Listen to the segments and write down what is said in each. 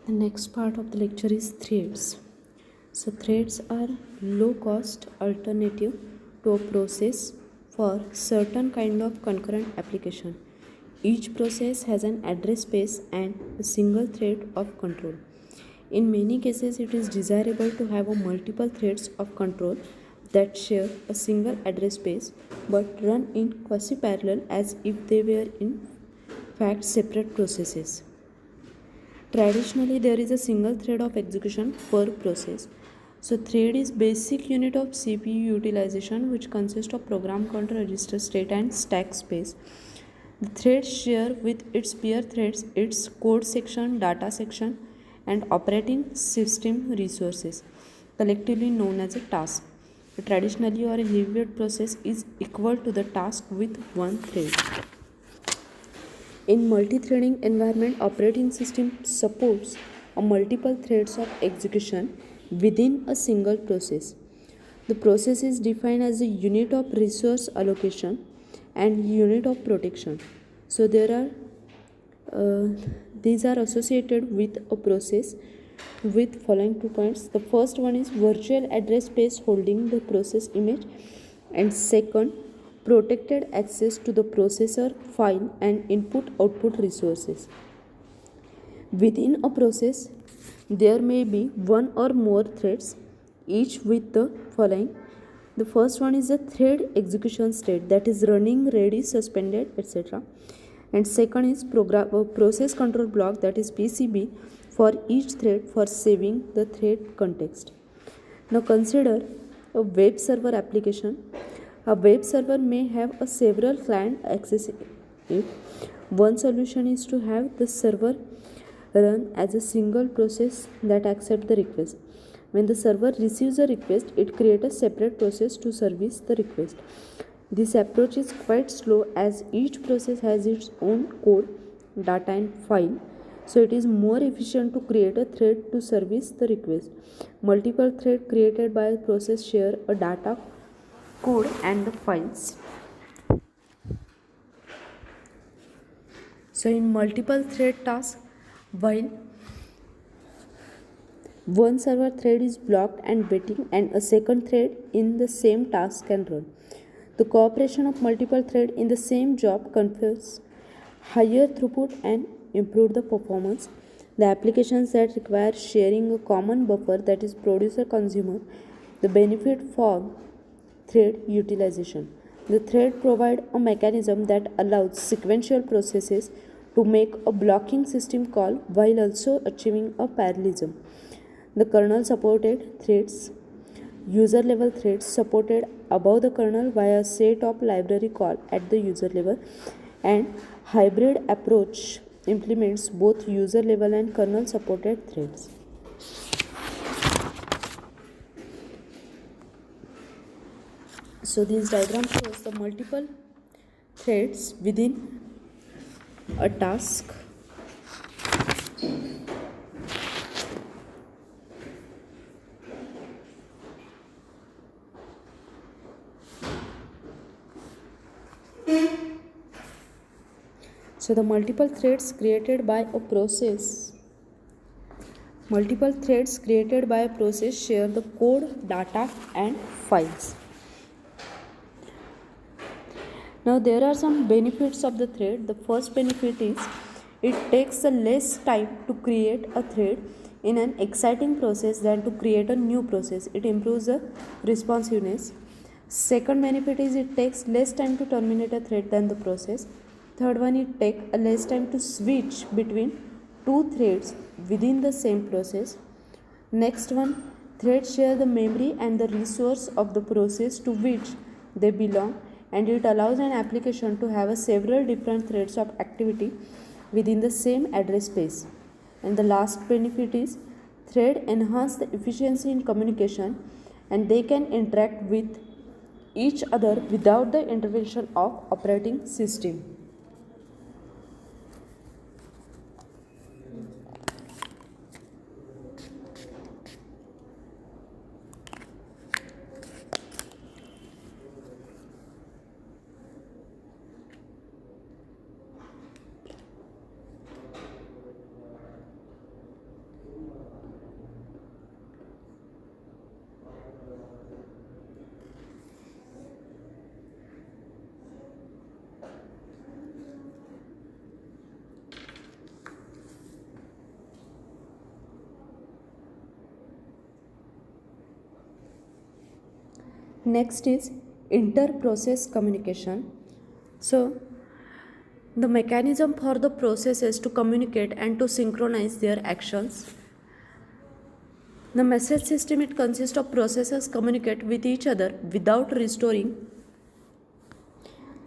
The next part of the lecture is threads. So threads are low cost alternative to a process for certain kind of concurrent application. Each process has an address space and a single thread of control. In many cases, it is desirable to have a multiple threads of control that share a single address space but run in quasi-parallel as if they were in fact separate processes. Traditionally, there is a single thread of execution per process. So, thread is basic unit of CPU utilization which consists of program counter, register state and stack space. The threads share with its peer threads its code section, data section and operating system resources, collectively known as a task. Traditionally, or a heavyweight process is equal to the task with one thread. In multi-threading environment, operating system supports a multiple threads of execution within a single process. The process is defined as a unit of resource allocation and unit of protection. So these are associated with a process with following 2 points. The first one is virtual address space holding the process image, and second, protected access to the processor file and input output resources. Within a process, there may be one or more threads, each with the following. The first one is a thread execution state, that is running, ready, suspended, etc. And second is process control block, that is PCB, for each thread for saving the thread context. Now consider a web server application. A web server may have a several client accessing it. One solution is to have the server run as a single process that accepts the request. When the server receives a request, it creates a separate process to service the request. This approach is quite slow as each process has its own code, data and file. So it is more efficient to create a thread to service the request. Multiple threads created by a process share a data, code and the files. So in multiple thread tasks, while one server thread is blocked and waiting and a second thread in the same task can run. The cooperation of multiple threads in the same job confers higher throughput and improve the performance. The applications that require sharing a common buffer, that is producer consumer, the benefit for thread utilization. The thread provide a mechanism that allows sequential processes to make a blocking system call while also achieving a parallelism. The kernel supported threads, user level threads supported above the kernel via set of library call at the user level, and hybrid approach implements both user level and kernel supported threads. So this diagram shows the multiple threads within a task. So the multiple threads created by a process share the code, data and files. Now there are some benefits of the thread. The first benefit is it takes less time to create a thread in an exciting process than to create a new process. It improves the responsiveness. Second benefit is it takes less time to terminate a thread than the process. Third one, it takes less time to switch between two threads within the same process. Next one, threads share the memory and the resource of the process to which they belong, and it allows an application to have several different threads of activity within the same address space. And the last benefit is thread enhance the efficiency in communication, and they can interact with each other without the intervention of operating system. Next is inter-process communication. So the mechanism for the processes to communicate and to synchronize their actions. The message system, it consists of processes communicate with each other without resorting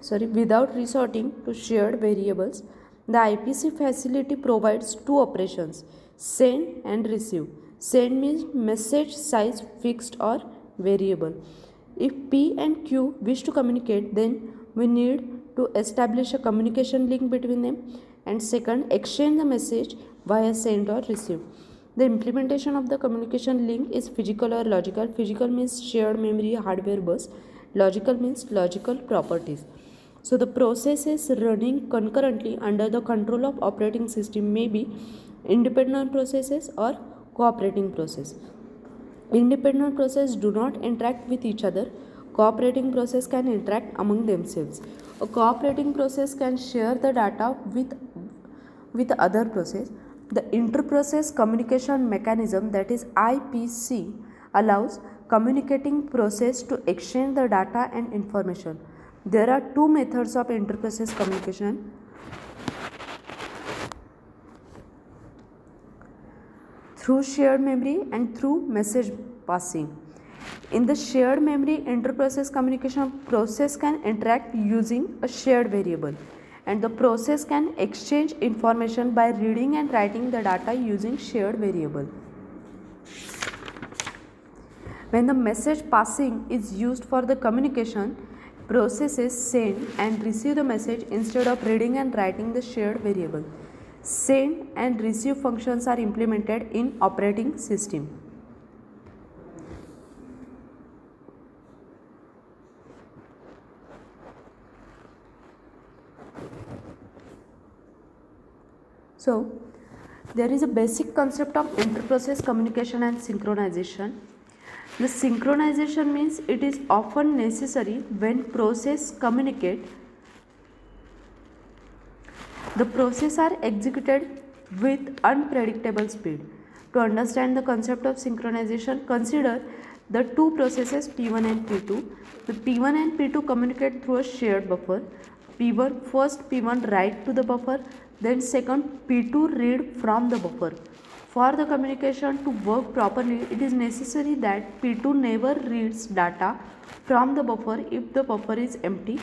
to shared variables. The IPC facility provides two operations: send and receive. Send means message size fixed or variable. If P and Q wish to communicate, then we need to establish a communication link between them, and second, exchange the message via send or receive. The implementation of the communication link is physical or logical. Physical means shared memory hardware bus. Logical means logical properties. So the processes running concurrently under the control of operating system may be independent processes or cooperating process. Independent processes do not interact with each other. Cooperating process can interact among themselves. A cooperating process can share the data with other process. The inter-process communication mechanism, that is IPC, allows communicating process to exchange the data and information. There are two methods of inter-process communication. Through shared memory and through message passing. In the shared memory inter-process communication, process can interact using a shared variable, and the process can exchange information by reading and writing the data using shared variable. When the message passing is used for the communication, processes send and receive the message instead of reading and writing the shared variable. Send and receive functions are implemented in operating system. So, there is a basic concept of inter-process communication and synchronization. The synchronization means it is often necessary when process communicate. The process are executed with unpredictable speed. To understand the concept of synchronization, consider the two processes P1 and P2. The P1 and P2 communicate through a shared buffer. P1 write to the buffer, then second P2 read from the buffer. For the communication to work properly, it is necessary that P2 never reads data from the buffer if the buffer is empty,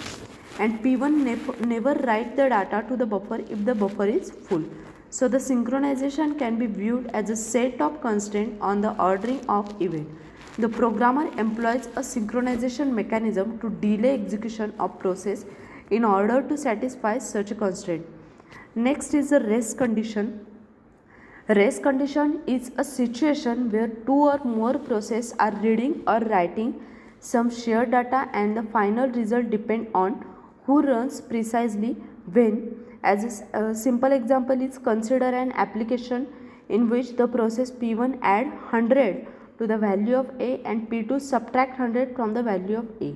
and P1 never write the data to the buffer if the buffer is full. So the synchronization can be viewed as a set of constraints on the ordering of event. The programmer employs a synchronization mechanism to delay execution of process in order to satisfy such a constraint. Next is the rest condition. Rest condition is a situation where two or more processes are reading or writing some shared data, and the final result depends on who runs precisely when. As a simple example is, consider an application in which the process P1 add 100 to the value of A and P2 subtract 100 from the value of A.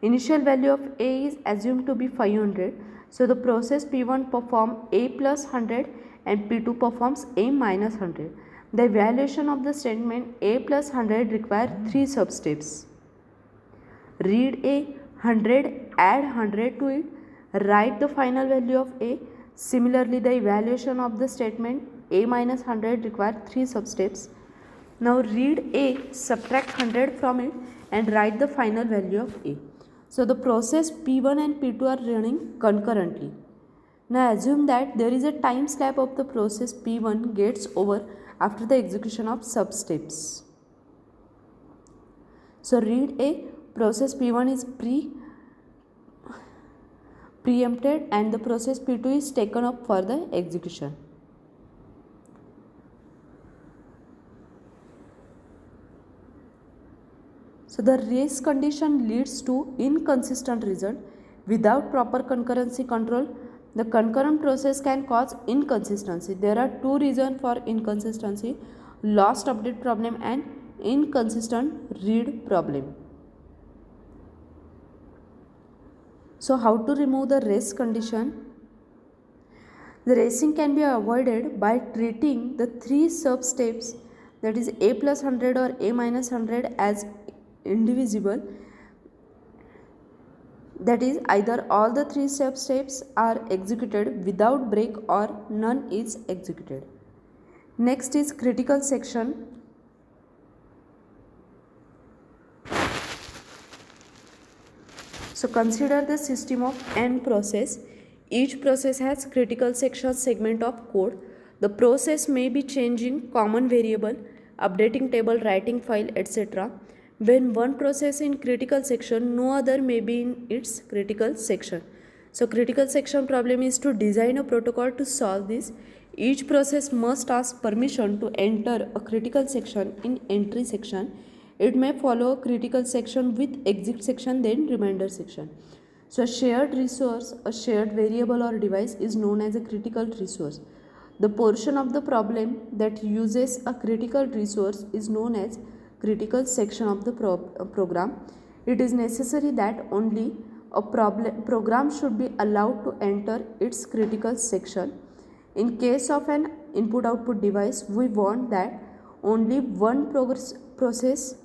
Initial value of A is assumed to be 500. So the process P1 performs A plus 100 and P2 performs A minus 100. The evaluation of the statement A plus 100 requires three substeps: read A, 100, add 100 to it, write the final value of A. Similarly, the evaluation of the statement A minus 100 requires three substeps. Now read A, subtract 100 from it, and write the final value of A. So the process P1 and P2 are running concurrently. Now assume that there is a time step of the process P1 gets over after the execution of substeps. So read A, process P1 is preempted and the process P2 is taken up for the execution. So the race condition leads to inconsistent result. Without proper concurrency control, the concurrent process can cause inconsistency. There are two reasons for inconsistency: lost update problem and inconsistent read problem. So how to remove the race condition? The racing can be avoided by treating the three sub-steps, that is A plus 100 or A minus 100, as indivisible. That is, either all the three steps are executed without break or none is executed. Next is critical section. So consider the system of n process. Each process has critical section segment of code. The process may be changing common variable, updating table, writing file, etc. When one process in critical section, no other may be in its critical section. So critical section problem is to design a protocol to solve this. Each process must ask permission to enter a critical section in entry section. It may follow a critical section with exit section, then remainder section. So a shared resource, a shared variable or device is known as a critical resource. The portion of the problem that uses a critical resource is known as critical section of the program. It is necessary that only a program should be allowed to enter its critical section. In case of an input-output device, we want that only one process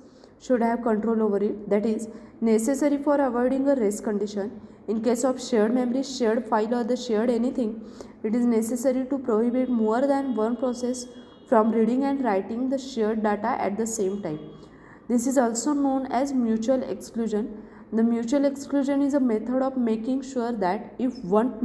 should have control over it. That is necessary for avoiding a race condition. In case of shared memory, shared file or the shared anything, it is necessary to prohibit more than one process from reading and writing the shared data at the same time. This is also known as mutual exclusion. The mutual exclusion is a method of making sure that if one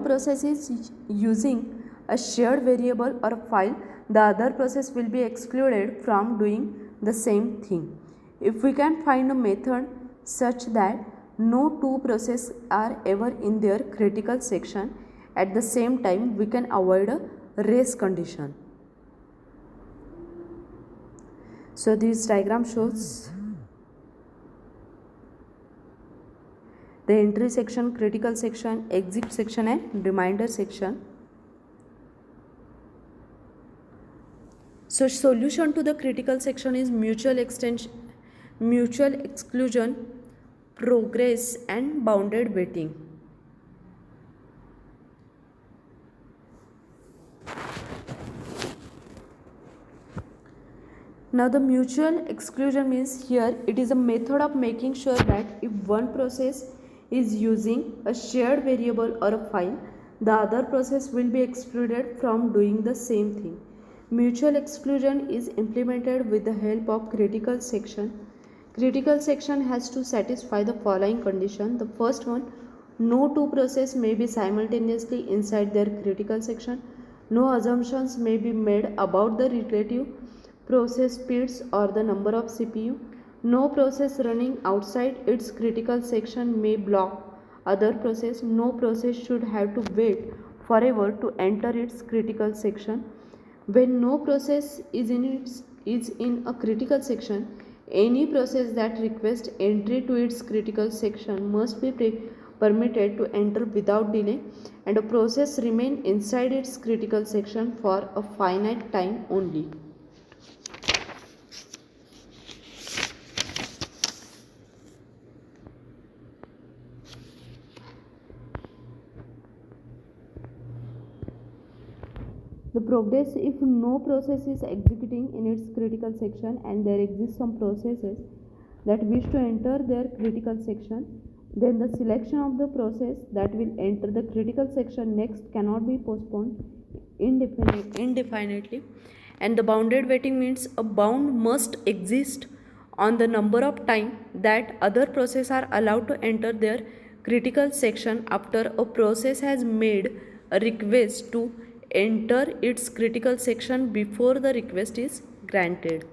process is using a shared variable or a file, the other process will be excluded from doing the same thing. If we can find a method such that no two processes are ever in their critical section at the same time, we can avoid a race condition. So this diagram shows the entry section, critical section, exit section and remainder section. So solution to the critical section is mutual exclusion, progress and bounded waiting. Now the mutual exclusion means here it is a method of making sure that if one process is using a shared variable or a file, the other process will be excluded from doing the same thing. Mutual exclusion is implemented with the help of critical section. Critical section has to satisfy the following condition. The first one, no two processes may be simultaneously inside their critical section. No assumptions may be made about the relative process speeds or the number of CPU. No process running outside its critical section may block other process. No process should have to wait forever to enter its critical section. When no process is in a critical section, any process that requests entry to its critical section must be permitted to enter without delay, and a process remain inside its critical section for a finite time only. The progress, if no process is executing in its critical section and there exist some processes that wish to enter their critical section, then the selection of the process that will enter the critical section next cannot be postponed indefinitely. And the bounded waiting means a bound must exist on the number of time that other processes are allowed to enter their critical section after a process has made a request to enter its critical section before the request is granted.